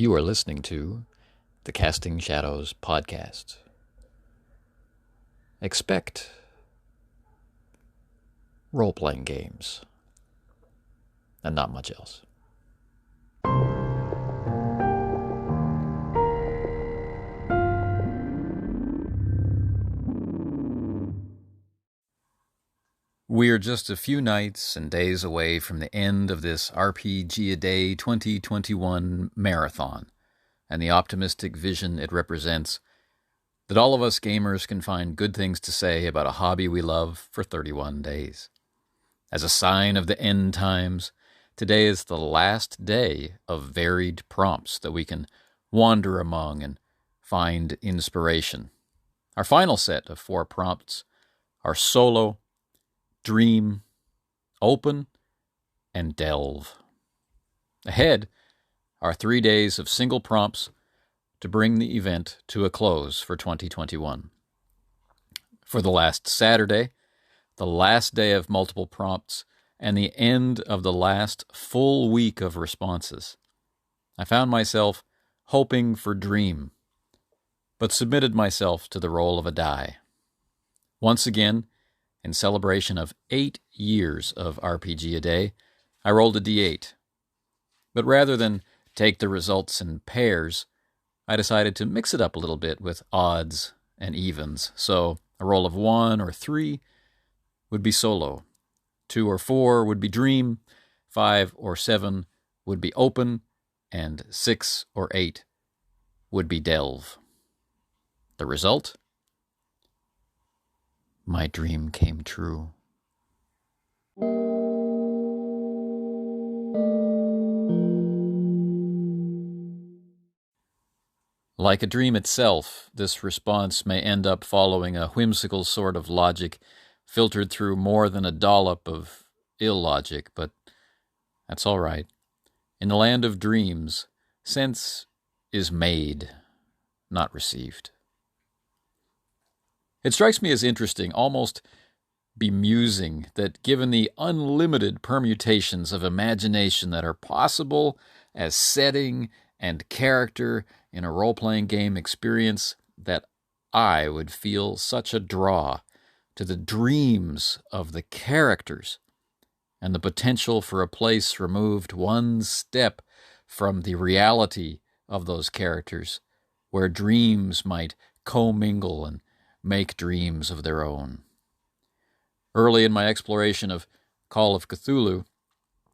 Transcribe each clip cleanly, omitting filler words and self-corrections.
You are listening to the Casting Shadows podcast. Expect role-playing games and not much else. We are just a few nights and days away from the end of this RPG-A-Day 2021 marathon, and the optimistic vision it represents that all of us gamers can find good things to say about a hobby we love for 31 days. As a sign of the end times, today is the last day of varied prompts that we can wander among and find inspiration. Our final set of 4 prompts are Solo, Dream, Open, and Delve. Ahead are 3 days of single prompts to bring the event to a close for 2021. For the last Saturday, the last day of multiple prompts, and the end of the last full week of responses, I found myself hoping for Dream, but submitted myself to the roll of a die. Once again, in celebration of 8 years of RPG-A-Day, I rolled a d8. But rather than take the results in pairs, I decided to mix it up a little bit with odds and evens. So a roll of 1 or 3 would be Solo, 2 or 4 would be Dream, 5 or 7 would be Open, and 6 or 8 would be Delve. The result? My dream came true. Like a dream itself, this response may end up following a whimsical sort of logic filtered through more than a dollop of illogic, but that's all right. In the land of dreams, sense is made, not received. It strikes me as interesting, almost bemusing, that given the unlimited permutations of imagination that are possible as setting and character in a role-playing game experience, that I would feel such a draw to the dreams of the characters and the potential for a place removed one step from the reality of those characters, where dreams might commingle and make dreams of their own. Early in my exploration of Call of Cthulhu,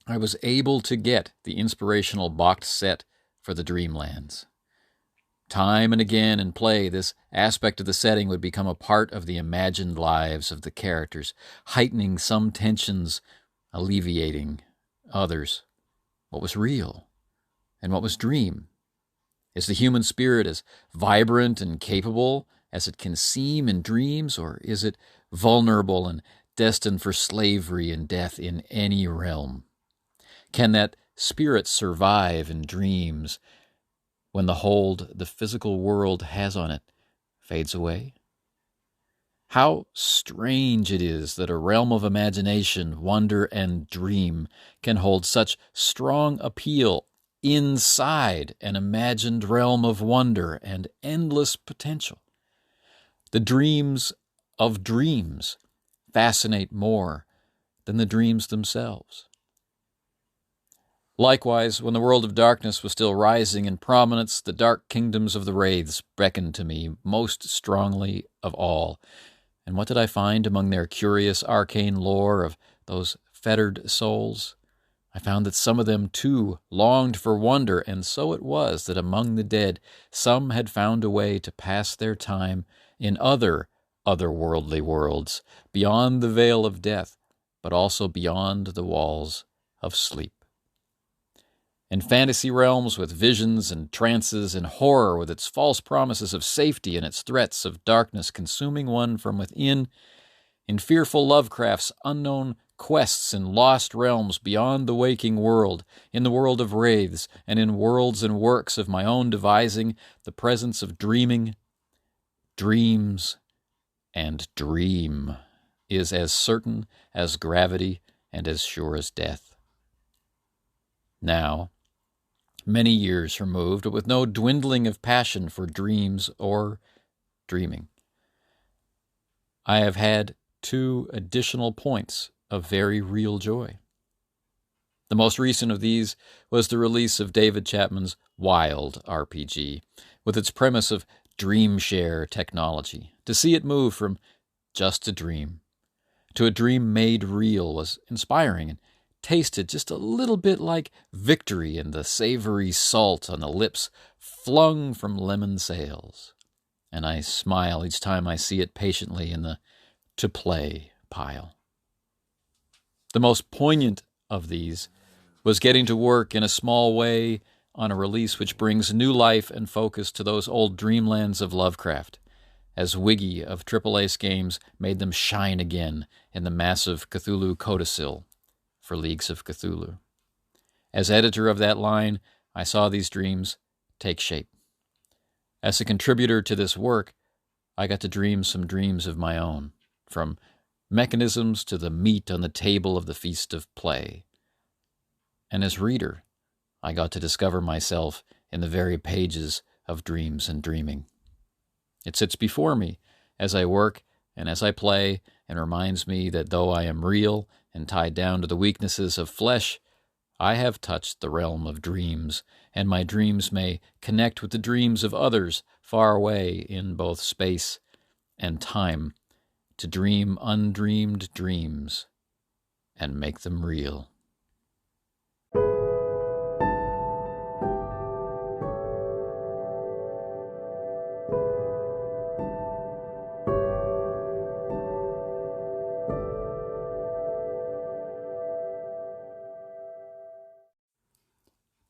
I was able to get the inspirational boxed set for the Dreamlands. Time and again in play, this aspect of the setting would become a part of the imagined lives of the characters, heightening some tensions, alleviating others. What was real and what was dream? Is the human spirit as vibrant and capable as it can seem in dreams, or is it vulnerable and destined for slavery and death in any realm? Can that spirit survive in dreams when the hold the physical world has on it fades away? How strange it is that a realm of imagination, wonder, and dream can hold such strong appeal inside an imagined realm of wonder and endless potential. The dreams of dreams fascinate more than the dreams themselves. Likewise, when the world of darkness was still rising in prominence, the dark kingdoms of the wraiths beckoned to me most strongly of all. And what did I find among their curious arcane lore of those fettered souls? I found that some of them, too, longed for wonder, and so it was that among the dead some had found a way to pass their time in otherworldly worlds, beyond the veil of death, but also beyond the walls of sleep. In fantasy realms with visions and trances, in horror with its false promises of safety and its threats of darkness consuming one from within, in fearful Lovecraft's unknown quests in lost realms beyond the waking world, in the world of wraiths, and in worlds and works of my own devising, the presence of dreaming, dreams, and dream is as certain as gravity and as sure as death. Now, many years removed, but with no dwindling of passion for dreams or dreaming. I have had 2 additional points of very real joy. The most recent of these was the release of David Chapman's Wild RPG, with its premise of dream share technology. To see it move from just a dream to a dream made real was inspiring and tasted just a little bit like victory in the savory salt on the lips flung from lemon sails. And I smile each time I see it patiently in the to play pile. The most poignant of these was getting to work in a small way on a release which brings new life and focus to those old dreamlands of Lovecraft, as Wiggy of Triple Ace Games made them shine again in the massive Cthulhu codicil for Leagues of Cthulhu. As editor of that line, I saw these dreams take shape. As a contributor to this work, I got to dream some dreams of my own, from mechanisms to the meat on the table of the feast of play. And as reader, I got to discover myself in the very pages of dreams and dreaming. It sits before me as I work and as I play, and reminds me that though I am real and tied down to the weaknesses of flesh, I have touched the realm of dreams, and my dreams may connect with the dreams of others far away in both space and time, to dream undreamed dreams and make them real.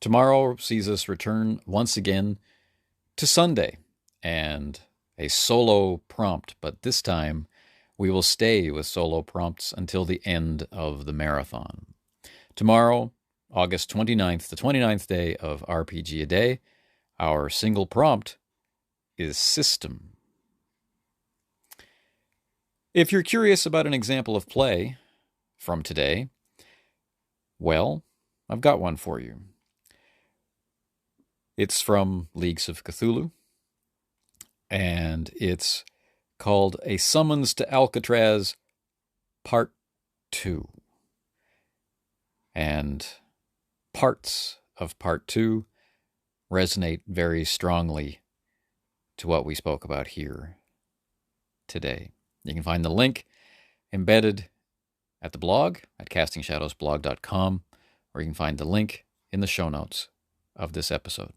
Tomorrow sees us return once again to Sunday and a solo prompt, but this time we will stay with solo prompts until the end of the marathon. Tomorrow, August 29th, the 29th day of RPG A Day, our single prompt is system. If you're curious about an example of play from today, well, I've got one for you. It's from Leagues of Cthulhu, and it's called A Summons to Alcatraz, Part 2. And parts of Part 2 resonate very strongly to what we spoke about here today. You can find the link embedded at the blog at castingshadowsblog.com, or you can find the link in the show notes of this episode.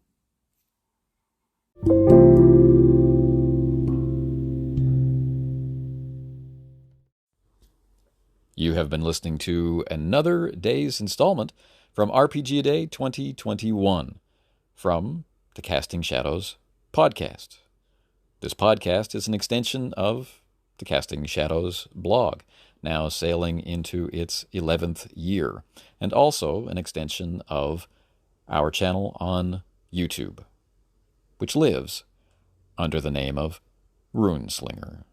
You have been listening to another day's installment from RPG A Day 2021 from the Casting Shadows podcast. This podcast is an extension of the Casting Shadows blog, now sailing into its 11th year, and also an extension of our channel on YouTube, which lives under the name of Runeslinger.